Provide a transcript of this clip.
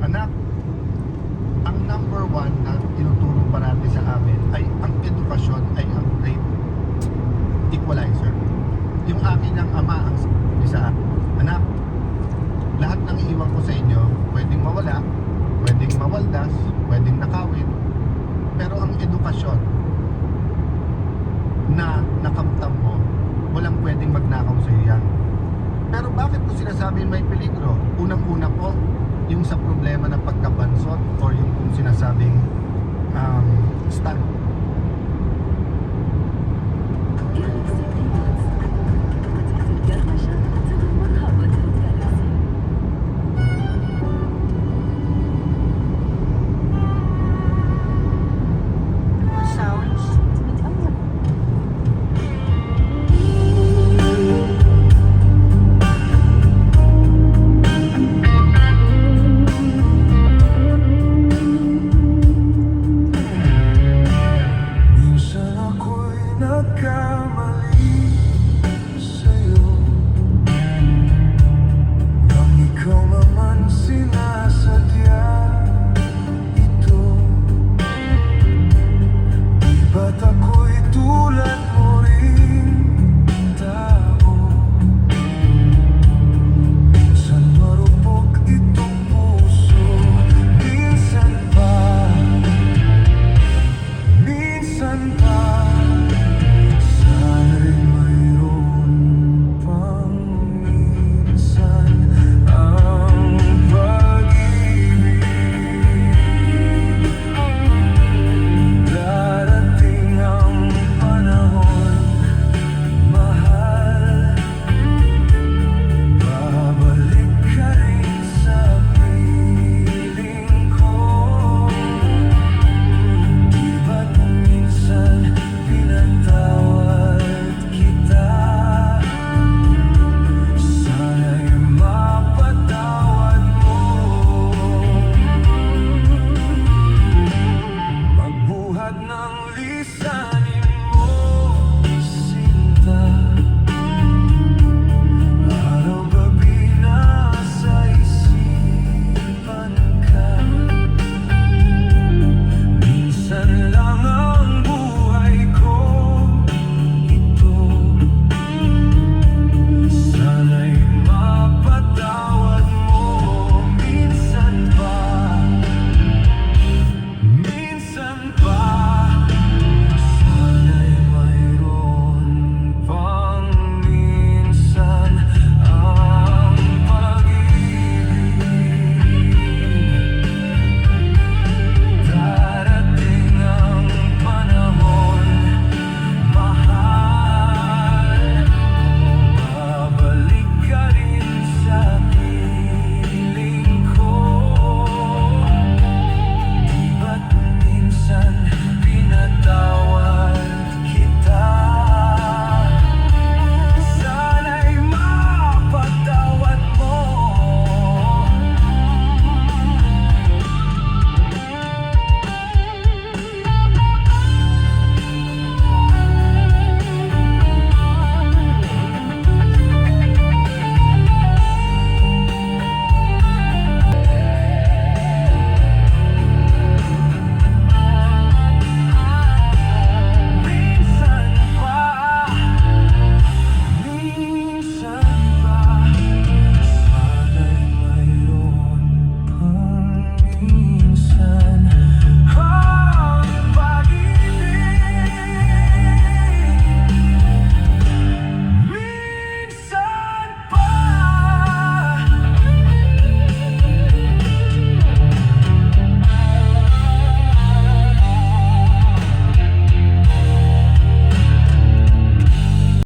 Anak, ang number one na tinuturo parati sa amin ay ang edukasyon ay ang great equalizer. Yung akin ng ama ang isa, anak, lahat ng iiwan ko sa inyo, pwedeng mawala, pwedeng mawaldas, pwedeng nakawin, pero ang edukasyon na nakamtam mo, walang pwedeng magnakaw sa iyo yan. Pero bakit ko sinasabi may peligro? Unang-una po, yung sa problema ng pagkabansot or yung kung sinasabing stunt. Minsan